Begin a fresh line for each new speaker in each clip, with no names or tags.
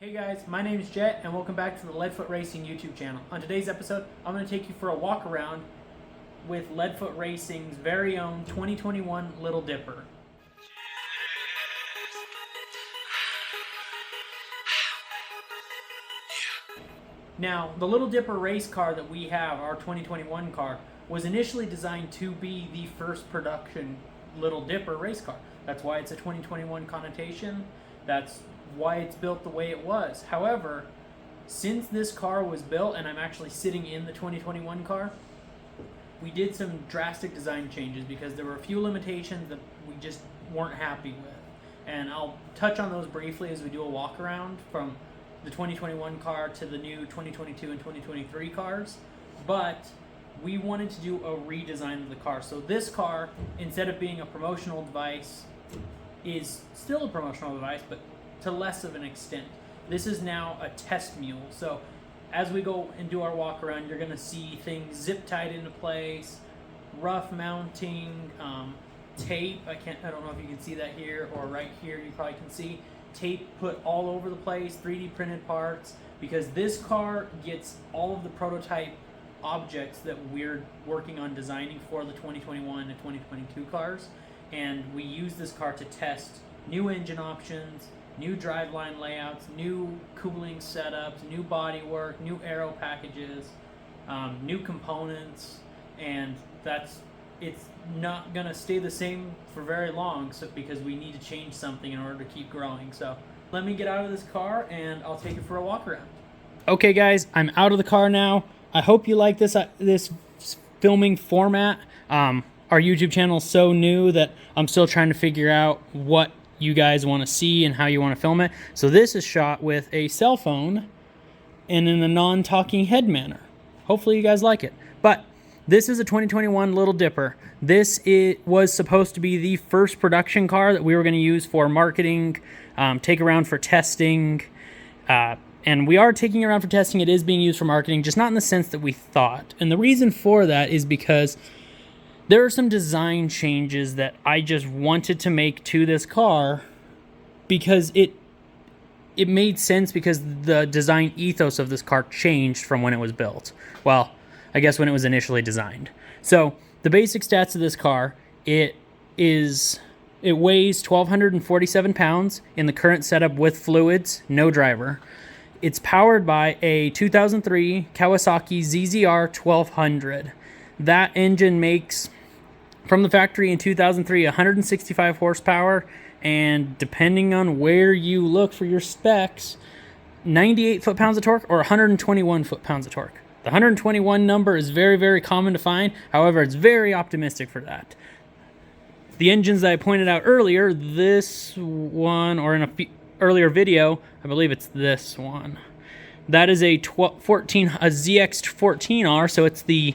Hey guys, my name is Jet and welcome back to the LeadFoot Racing YouTube channel. On today's episode, I'm going to take you for a walk around with LeadFoot Racing's very own 2021 Little Dipper. Now, the Little Dipper race car that we have, our 2021 car, was initially designed to be the first production Little Dipper race car. That's why it's a 2021 connotation. That's why it's built the way it was. However, since this car was built, and I'm actually sitting in the 2021 car, we did some drastic design changes because there were a few limitations that we just weren't happy with. And I'll touch on those briefly as we do a walk around from the 2021 car to the new 2022 and 2023 cars. But we wanted to do a redesign of the car. So this car, instead of being a promotional device, is still a promotional device, but to less of an extent. This is now a test mule. So as we go and do our walk around, you're gonna see things zip tied into place, rough mounting, tape. I don't know if you can see that here or right here. You probably can see tape put all over the place, 3D printed parts, because this car gets all of the prototype objects that we're working on designing for the 2021 and 2022 cars. And we use this car to test new engine options, new driveline layouts, new cooling setups, new bodywork, new aero packages, new components, and it's not gonna stay the same for very long, because we need to change something in order to keep growing. So let me get out of this car and I'll take it for a walk around. Okay guys, I'm out of the car now. I hope you like this filming format. Our YouTube channel is so new that I'm still trying to figure out what you guys want to see and how you want to film it. So this is shot with a cell phone and in a non-talking head manner. Hopefully you guys like it. But this is a 2021 Little Dipper. This was supposed to be the first production car that we were going to use for marketing, take around for testing, and we are taking it around for testing. It is being used for marketing, just not in the sense that we thought. And the reason for that is because there are some design changes that I just wanted to make to this car because it made sense, because the design ethos of this car changed from when it was built. Well, I guess when it was initially designed. So the basic stats of this car, it weighs 1,247 pounds in the current setup with fluids, no driver. It's powered by a 2003 Kawasaki ZZR 1200. That engine makes, from the factory in 2003, 165 horsepower, and depending on where you look for your specs, 98 foot-pounds of torque or 121 foot-pounds of torque. The 121 number is very, very common to find. However, it's very optimistic for that. The engines that I pointed out earlier, this one, or in a earlier video, I believe it's this one. That is a ZX14R, so it's the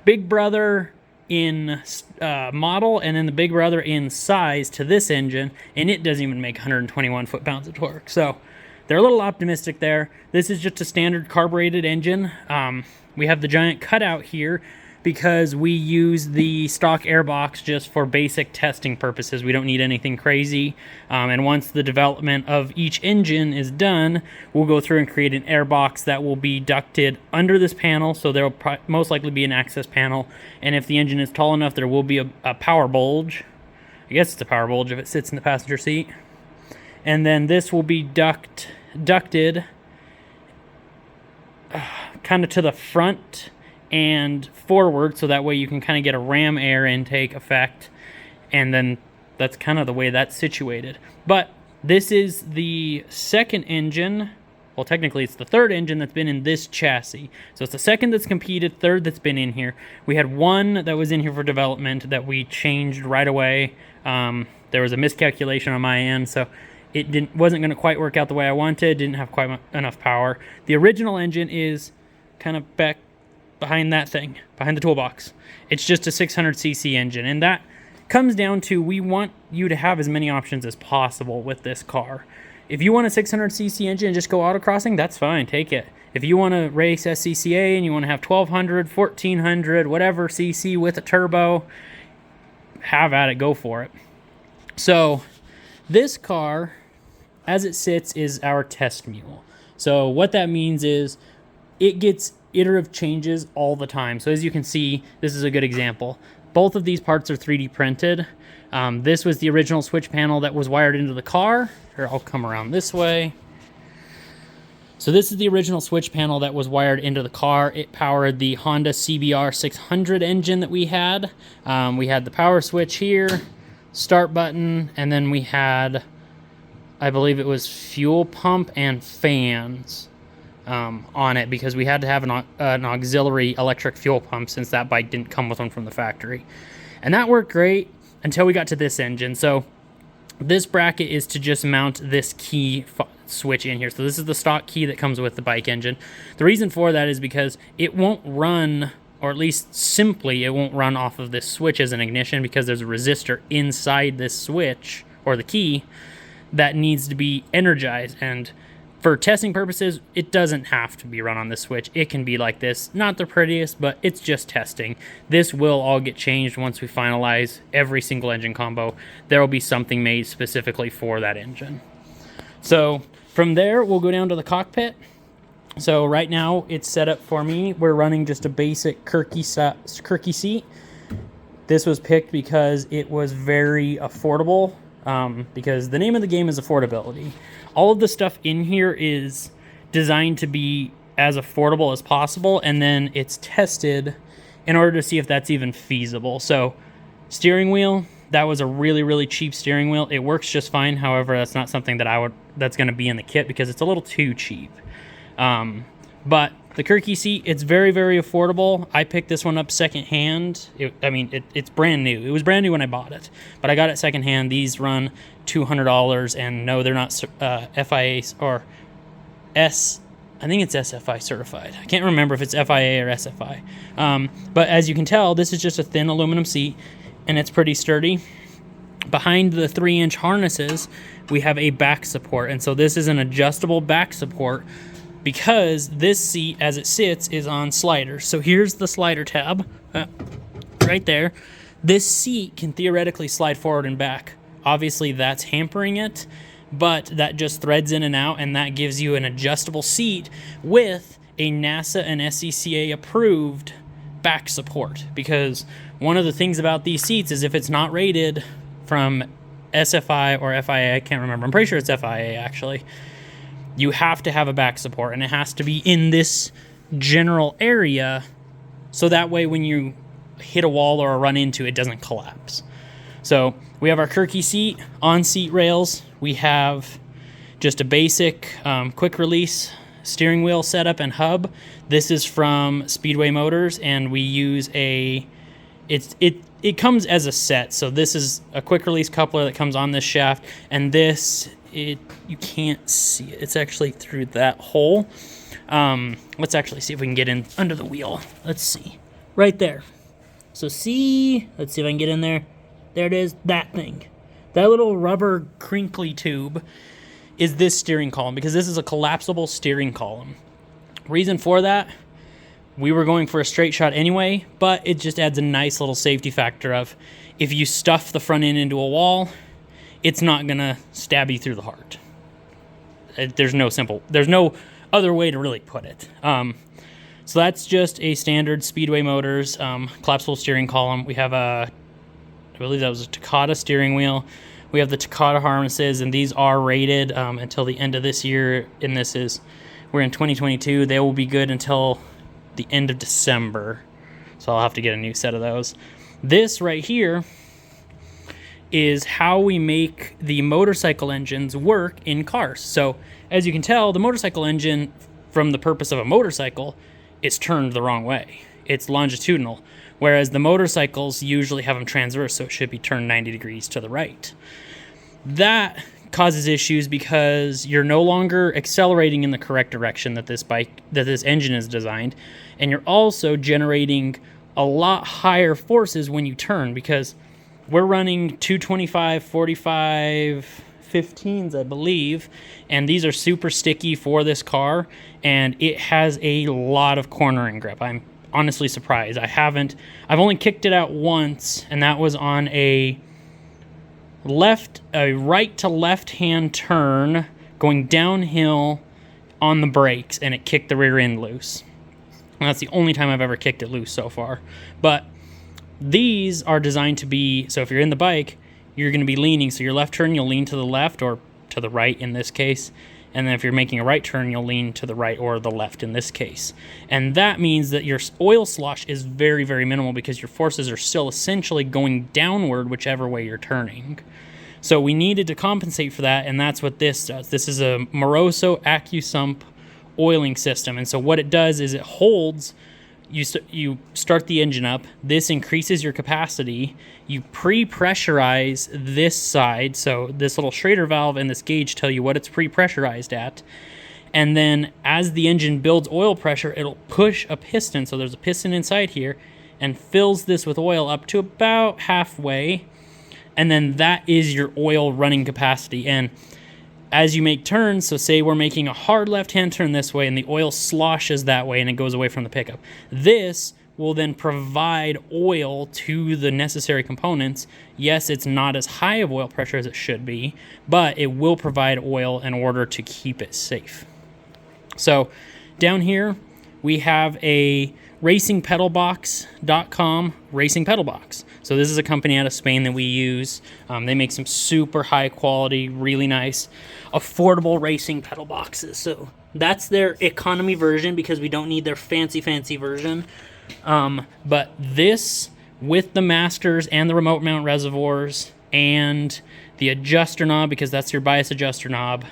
big brother in model and then the big brother in size to this engine, and it doesn't even make 121 foot-pounds of torque. So they're a little optimistic there. This is just a standard carbureted engine. We have the giant cutout here because we use the stock airbox just for basic testing purposes. We don't need anything crazy. And once the development of each engine is done, we'll go through and create an airbox that will be ducted under this panel. So there will most likely be an access panel. And if the engine is tall enough, there will be a power bulge. I guess it's a power bulge if it sits in the passenger seat. And then this will be ducted kind of to the front and forward, so that way you can kind of get a ram air intake effect, and then that's kind of the way that's situated. But this is the second engine, well technically it's the third engine that's been in this chassis. So it's the second that's competed, third that's been in here. We had one that was in here for development that we changed right away. There was a miscalculation on my end, so it wasn't going to quite work out the way I wanted, didn't have quite enough power. The original engine is kind of back behind that thing, behind the toolbox. It's just a 600cc engine, and that comes down to, we want you to have as many options as possible with this car. If you want a 600cc engine and just go autocrossing, that's fine, take it. If you want to race SCCA and you want to have 1200, 1400, whatever cc with a turbo, have at it, go for it. So this car as it sits is our test mule. So what that means is it gets iterative changes all the time. So as you can see, this is a good example. Both of these parts are 3D printed. This was the original switch panel that was wired into the car. Here, I'll come around this way. So this is the original switch panel that was wired into the car. It powered the Honda CBR 600 engine that we had. We had the power switch here, start button, and then we had, I believe it was fuel pump and fans on it, because we had to have an auxiliary electric fuel pump since that bike didn't come with one from the factory. And that worked great until we got to this engine. So this bracket is to just mount this key switch in here. So this is the stock key that comes with the bike engine. The reason for that is because it won't run, or at least simply it won't run off of this switch as an ignition, because there's a resistor inside this switch, or the key, that needs to be energized. And for testing purposes, it doesn't have to be run on this switch. It can be like this. Not the prettiest, but it's just testing. This will all get changed once we finalize every single engine combo. There will be something made specifically for that engine. So from there, we'll go down to the cockpit. So right now, it's set up for me. We're running just a basic Kirky seat. This was picked because it was very affordable, because the name of the game is affordability. All of the stuff in here is designed to be as affordable as possible, and then it's tested in order to see if that's even feasible. So steering wheel, that was a really, really cheap steering wheel. It works just fine. However, that's not something that that's going to be in the kit, because it's a little too cheap. But the Kirky seat, it's very, very affordable. I picked this one up secondhand. It's brand new. It was brand new when I bought it, but I got it secondhand. These run $200, and no, they're not FIA or S. I think it's SFI certified. I can't remember if it's FIA or SFI. But as you can tell, this is just a thin aluminum seat, and it's pretty sturdy. Behind the 3-inch harnesses, we have a back support, and so this is an adjustable back support, because this seat, as it sits, is on sliders. So here's the slider tab, right there. This seat can theoretically slide forward and back. Obviously, that's hampering it, but that just threads in and out, and that gives you an adjustable seat with a NASA and SCCA approved back support. Because one of the things about these seats is if it's not rated from SFI or FIA, I can't remember, I'm pretty sure it's FIA actually, you have to have a back support, and it has to be in this general area, so that way when you hit a wall or run into it, doesn't collapse. So we have our Kirky seat, on-seat rails. We have just a basic quick release steering wheel setup and hub. This is from Speedway Motors, and we use it comes as a set. So this is a quick release coupler that comes on this shaft, and this, you can't see it. It's actually through that hole. Let's actually see if we can get in under the wheel. Let's see. Right there. So let's see if I can get in there. There it is, that thing. That little rubber crinkly tube is this steering column, because this is a collapsible steering column. Reason for that, we were going for a straight shot anyway, but it just adds a nice little safety factor of, if you stuff the front end into a wall, it's not gonna stab you through the heart. There's no other way to really put it. So that's just a standard Speedway Motors collapsible steering column. We have I believe that was a Takata steering wheel. We have the Takata harnesses, and these are rated until the end of this year. And we're in 2022. They will be good until the end of December. So I'll have to get a new set of those. This right here is how we make the motorcycle engines work in cars. So as you can tell, the motorcycle engine, from the purpose of a motorcycle, is turned the wrong way. It's longitudinal, whereas the motorcycles usually have them transverse, so it should be turned 90 degrees to the right. That causes issues because you're no longer accelerating in the correct direction that this engine is designed, and you're also generating a lot higher forces when you turn, because we're running 225, 45, 15s, I believe, and these are super sticky for this car, and it has a lot of cornering grip. I'm honestly surprised. I've only kicked it out once, and that was on a right to left hand turn going downhill on the brakes, and it kicked the rear end loose. And that's the only time I've ever kicked it loose so far. But these are designed to be, so if you're in the bike, you're going to be leaning. So your left turn, you'll lean to the left or to the right in this case. And then if you're making a right turn, you'll lean to the right or the left in this case. And that means that your oil slosh is very, very minimal because your forces are still essentially going downward whichever way you're turning. So we needed to compensate for that, and that's what this does. This is a Moroso AccuSump oiling system. And so what it does is it holds, you start the engine up, this increases your capacity, you pre-pressurize this side, so this little Schrader valve and this gauge tell you what it's pre-pressurized at, and then as the engine builds oil pressure, it'll push a piston, so there's a piston inside here, and fills this with oil up to about halfway, and then that is your oil running capacity. And as you make turns, so say we're making a hard left-hand turn this way and the oil sloshes that way and it goes away from the pickup. This will then provide oil to the necessary components. Yes, it's not as high of oil pressure as it should be, but it will provide oil in order to keep it safe. So down here, we have a racingpedalbox.com racing pedal box. So this is a company out of Spain that we use. They make some super high quality, really nice, affordable racing pedal boxes. So that's their economy version because we don't need their fancy version. But this, with the masters and the remote mount reservoirs and the adjuster knob, because that's your bias adjuster knob,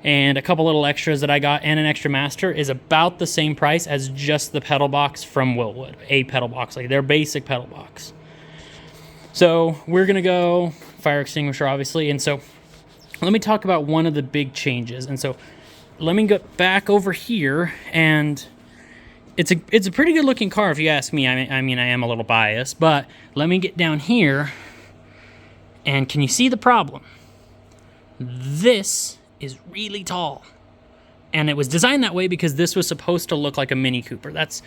and a couple little extras that I got and an extra master, is about the same price as just the pedal box from Willwood, a pedal box, like their basic pedal box. So we're gonna go fire extinguisher, obviously, and so let me talk about one of the big changes. And so let me go back over here, and it's a pretty good looking car if you ask me. I mean, I am a little biased, but let me get down here, and can you see the problem? This is really tall, and it was designed that way because this was supposed to look like a Mini Cooper. That's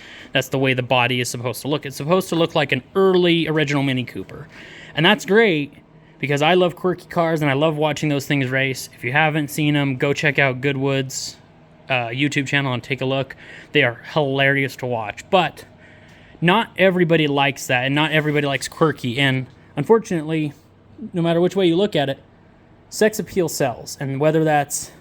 the way the body is supposed to look. It's supposed to look like an early original Mini Cooper, and that's great because I love quirky cars and I love watching those things race. If you haven't seen them, go check out Goodwood's YouTube channel and take a look. They are hilarious to watch, but not everybody likes that, and not everybody likes quirky. And unfortunately, no matter which way you look at it, sex appeal sells, and whether that's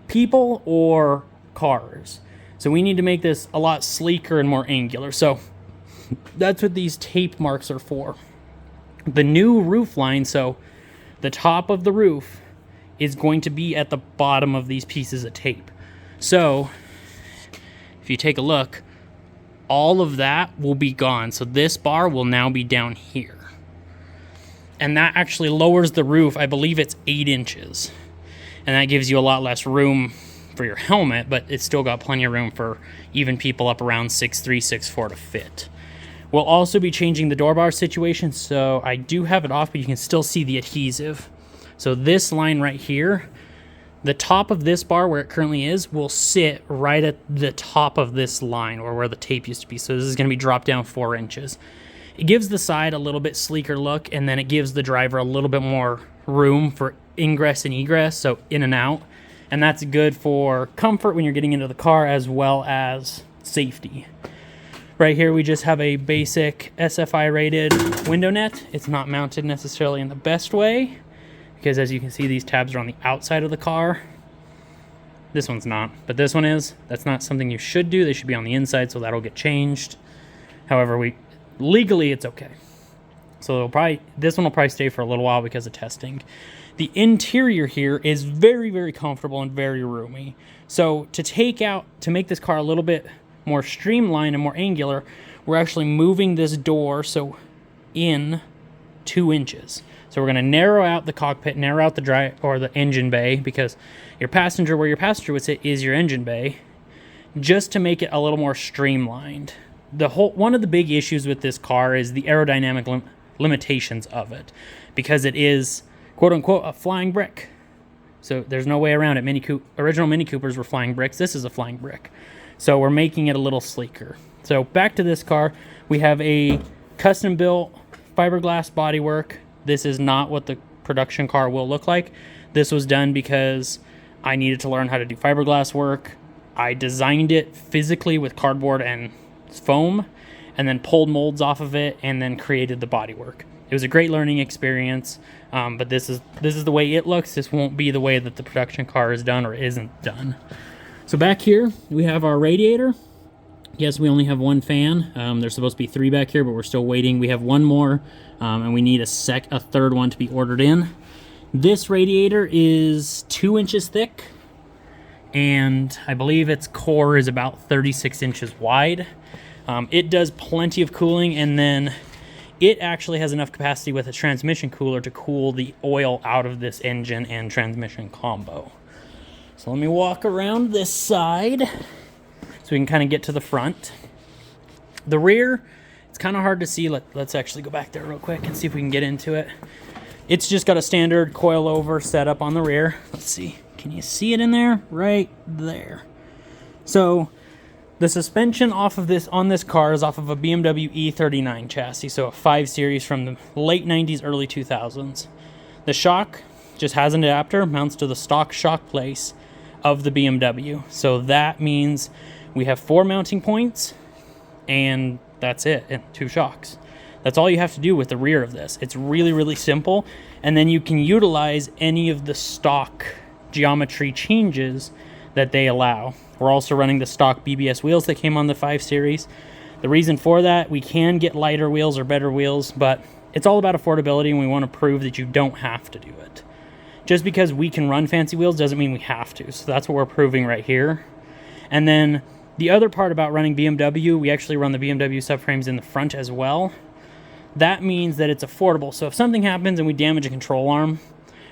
people or cars. So we need to make this a lot sleeker and more angular. So that's what these tape marks are for. The new roof line, so the top of the roof is going to be at the bottom of these pieces of tape. So if you take a look, all of that will be gone. So this bar will now be down here. And that actually lowers the roof. I believe it's 8 inches. And that gives you a lot less room for your helmet, but it's still got plenty of room for even people up around 6'3", 6'4" to fit. We'll also be changing the door bar situation, so I do have it off, but you can still see the adhesive. So this line right here, the top of this bar where it currently is will sit right at the top of this line, or where the tape used to be. So this is going to be dropped down 4 inches. It gives the side a little bit sleeker look, and then it gives the driver a little bit more room for ingress and egress, so in and out. And that's good for comfort when you're getting into the car, as well as safety. Right here we just have a basic SFI rated window net. It's not mounted necessarily in the best way, because as you can see, these tabs are on the outside of the car. This one's not, but this one is. That's not something you should do. They should be on the inside, so that'll get changed. However, legally it's okay. So this one will probably stay for a little while because of testing. The interior here is very, very comfortable and very roomy. So to make this car a little bit more streamlined and more angular, we're actually moving this door in 2 inches. So we're going to narrow out the cockpit, narrow out the engine bay, because where your passenger would sit is your engine bay, just to make it a little more streamlined. One of the big issues with this car is the aerodynamic limitations of it, because it is quote unquote a flying brick. So there's no way around it. Original Mini Coopers were flying bricks. This is a flying brick. So we're making it a little sleeker. So back to this car, we have a custom built fiberglass bodywork. This is not what the production car will look like. This was done because I needed to learn how to do fiberglass work. I designed it physically with cardboard and foam, and then pulled molds off of it, and then created the bodywork. It was a great learning experience, but this is the way it looks. This won't be the way that the production car is done or isn't done. So back here, we have our radiator. Yes, we only have one fan. There's supposed to be 3 back here, but we're still waiting. We have one more, and we need a third one to be ordered in. This radiator is 2 inches thick, and I believe its core is about 36 inches wide. It does plenty of cooling, and then it actually has enough capacity with a transmission cooler to cool the oil out of this engine and transmission combo. So let me walk around this side so we can kind of get to the front. The rear, it's kind of hard to see. Let's actually go back there real quick and see if we can get into it. It's just got a standard coilover setup on the rear. Let's see. Can you see it in there? Right there. So the suspension on this car is off of a BMW E39 chassis, so a 5 Series from the late 90s, early 2000s. The shock just has an adapter, mounts to the stock shock place of the BMW. So that means we have 4 mounting points, and that's it, and 2 shocks. That's all you have to do with the rear of this. It's really, really simple, and then you can utilize any of the stock geometry changes that they allow. We're also running the stock BBS wheels that came on the 5 Series. The reason for that, we can get lighter wheels or better wheels, but it's all about affordability, and we want to prove that you don't have to do it. Just because we can run fancy wheels doesn't mean we have to, so that's what we're proving right here. And then the other part about running BMW, we actually run the BMW subframes in the front as well. That means that it's affordable, so if something happens and we damage a control arm,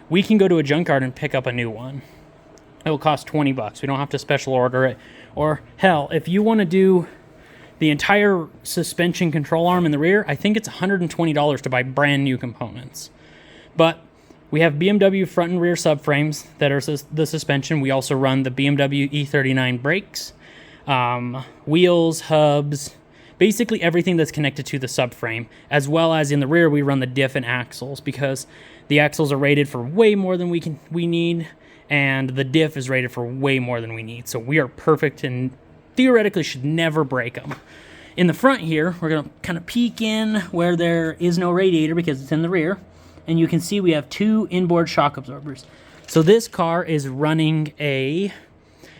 we can go to a junkyard and pick up a new one. It will cost $20. We don't have to special order it. Or hell, if you want to do the entire suspension control arm in the rear, I think it's $120 to buy brand new components. But we have BMW front and rear subframes that are the suspension. We also run the BMW E39 brakes, wheels, hubs, basically everything that's connected to the subframe, as well as in the rear we run the diff and axles, because the axles are rated for way more than we need, and the diff is rated for way more than we need. So we are perfect and theoretically should never break them. In the front here, we're going to kind of peek in where there is no radiator because it's in the rear. And you can see we have 2 inboard shock absorbers. So this car is running a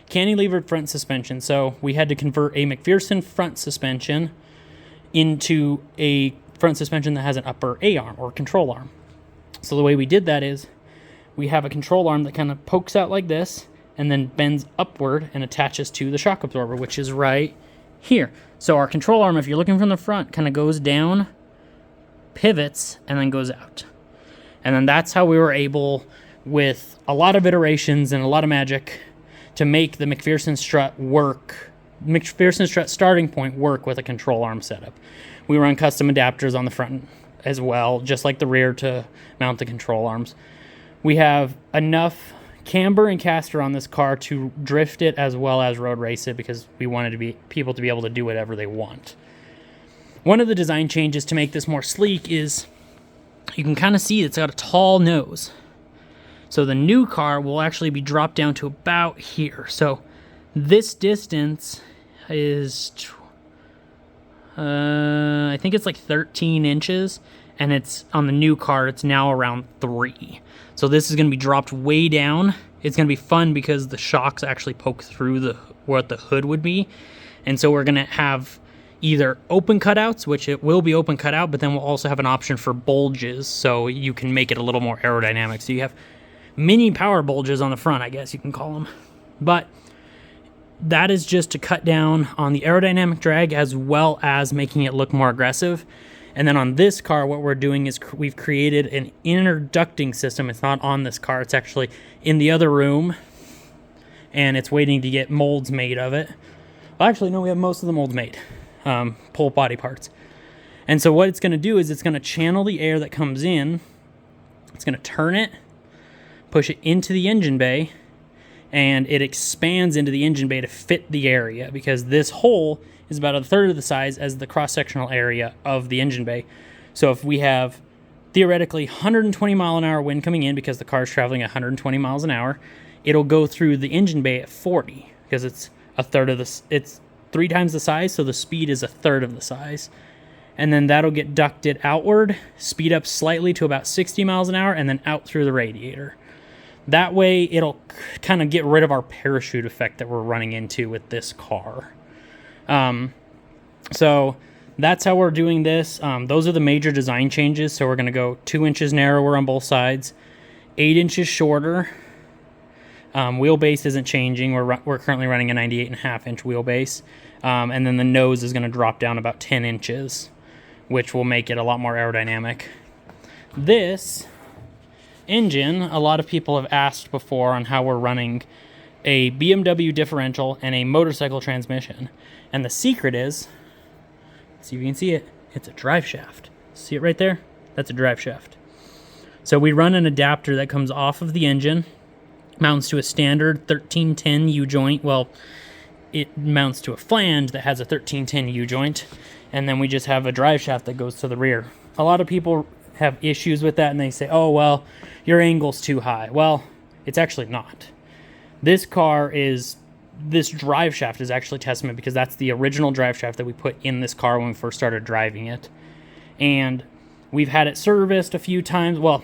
cantilevered front suspension. So we had to convert a McPherson front suspension into a front suspension that has an upper A-arm or control arm. So the way we did that is we have a control arm that kind of pokes out like this and then bends upward and attaches to the shock absorber, which is right here. So our control arm, if you're looking from the front, kind of goes down, pivots, and then goes out. And then that's how we were able, with a lot of iterations and a lot of magic, to make the McPherson strut work, McPherson strut starting point work with a control arm setup. We run custom adapters on the front as well, just like the rear, to mount the control arms. We have enough camber and caster on this car to drift it as well as road race it, because we wanted people to be able to do whatever they want. One of the design changes to make this more sleek is you can kind of see it's got a tall nose. So the new car will actually be dropped down to about here. So this distance is, I think it's like 13 inches, and it's on the new car, it's now around 3. So this is going to be dropped way down. It's going to be fun because the shocks actually poke through what the hood would be. And so we're going to have either open cutouts, which it will be open cutout, but then we'll also have an option for bulges, so you can make it a little more aerodynamic. So you have mini power bulges on the front, I guess you can call them. But that is just to cut down on the aerodynamic drag as well as making it look more aggressive. And then on this car, what we're doing is we've created an inner ducting system. It's not on this car. It's actually in the other room, and it's waiting to get molds made of it. Well, actually, no, we have most of the molds made. Pull body parts. And so what it's going to do is it's going to channel the air that comes in. It's going to turn it, push it into the engine bay, and it expands into the engine bay to fit the area, because this hole is about 1/3 of the size as the cross-sectional area of the engine bay. So if we have theoretically 120 mile an hour wind coming in, because the car is traveling at 120 miles an hour, it'll go through the engine bay at 40 because it's a third of the, it's 3 times the size, so the speed is a third of the size. And then that'll get ducted outward, speed up slightly to about 60 miles an hour, and then out through the radiator. That way, it'll kind of get rid of our parachute effect that we're running into with this car. So that's how we're doing this. Those are the major design changes. So we're going to go 2 inches narrower on both sides, 8 inches shorter. Wheelbase isn't changing. We're currently running a 98.5 inch wheelbase. And then the nose is going to drop down about 10 inches, which will make it a lot more aerodynamic. This engine, a lot of people have asked before on how we're running a BMW differential and a motorcycle transmission. And the secret is, see if you can see it, it's a drive shaft. See it right there? That's a drive shaft. So we run an adapter that comes off of the engine, mounts to a standard 1310 U-joint. Well, it mounts to a flange that has a 1310 U-joint, and then we just have a drive shaft that goes to the rear. A lot of people have issues with that, and they say, oh, well, your angle's too high. Well, it's actually not. This drive shaft is actually testament because that's the original drive shaft that we put in this car when we first started driving it. And we've had it serviced a few times. Well,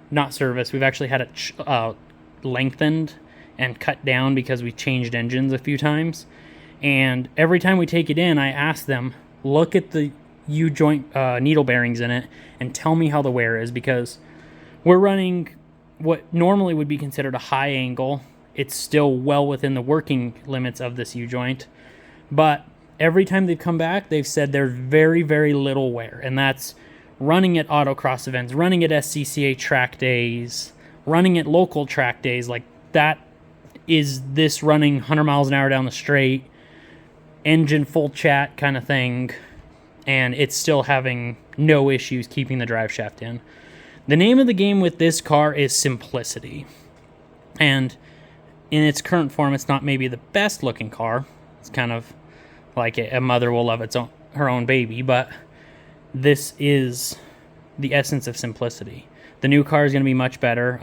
not serviced. We've actually had it lengthened and cut down because we changed engines a few times. And every time we take it in, I ask them, look at the U-joint needle bearings in it and tell me how the wear is, because we're running what normally would be considered a high angle. It's still well within the working limits of this U-joint, but every time they've come back, they've said there's very, very little wear, and that's running at autocross events, running at SCCA track days, running at local track days. Like, that is this running 100 miles an hour down the straight, engine full chat kind of thing, and it's still having no issues keeping the drive shaft in. The name of the game with this car is simplicity, and in its current form, it's not maybe the best looking car. It's kind of like a mother will love her own baby, but this is the essence of simplicity. The new car is going to be much better.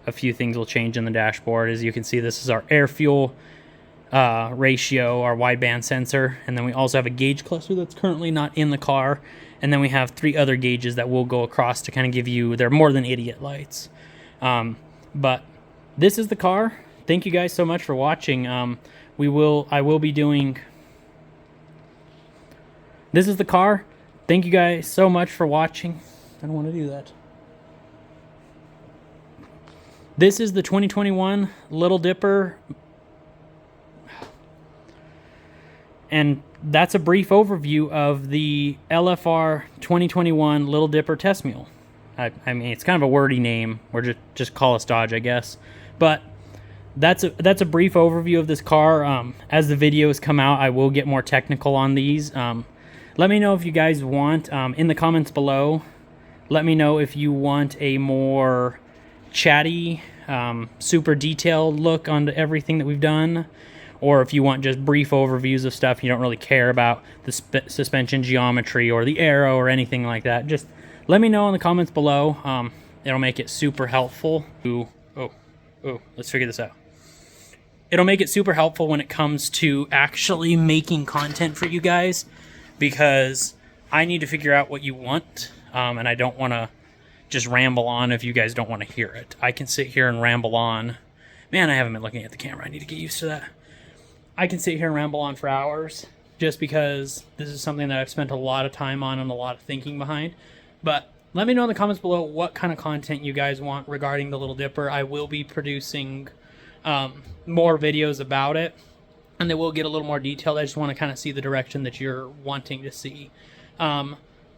A few things will change in the dashboard. As you can see, this is our air-fuel ratio, our wideband sensor, and then we also have a gauge cluster that's currently not in the car, and then we have 3 other gauges that will go across to kind of give you, they're more than idiot lights. But this is the car. Thank you guys so much for watching. I will be doing, this is the car. Thank you guys so much for watching. I don't want to do that. This is the 2021 Little Dipper, and that's a brief overview of the LFR 2021 Little Dipper test mule. I mean, it's kind of a wordy name, or just call us Dodge, I guess. But that's a brief overview of this car. As the videos come out, I will get more technical on these. Let me know if you guys want, in the comments below, let me know if you want a more chatty, super detailed look onto everything that we've done, or if you want just brief overviews of stuff. You don't really care about the suspension geometry or the aero or anything like that. Just let me know in the comments below. It'll make it super helpful. Let's figure this out. It'll make it super helpful when it comes to actually making content for you guys, because I need to figure out what you want, and I don't want to just ramble on if you guys don't want to hear it. I can sit here and ramble on. Man, I haven't been looking at the camera. I need to get used to that. I can sit here and ramble on for hours just because this is something that I've spent a lot of time on and a lot of thinking behind. But let me know in the comments below what kind of content you guys want regarding the Little Dipper. I will be producing more videos about it, and they will get a little more detailed. I just want to kind of see the direction that you're wanting to see.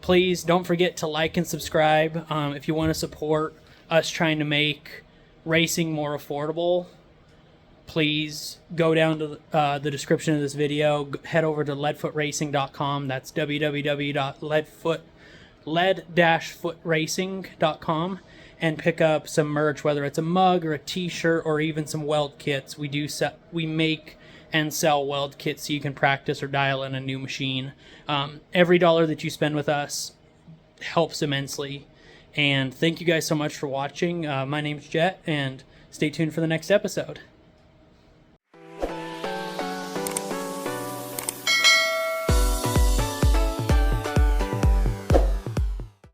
Please don't forget to like and subscribe if you want to support us trying to make racing more affordable. Please go down to the description of this video. Head over to LeadFootRacing.com. That's www.lead-footracing.com and pick up some merch, whether it's a mug or a t-shirt or even some weld kits. We make and sell weld kits so you can practice or dial in a new machine. Every dollar that you spend with us helps immensely. And thank you guys so much for watching. My name's Jet, and Stay tuned for the next episode.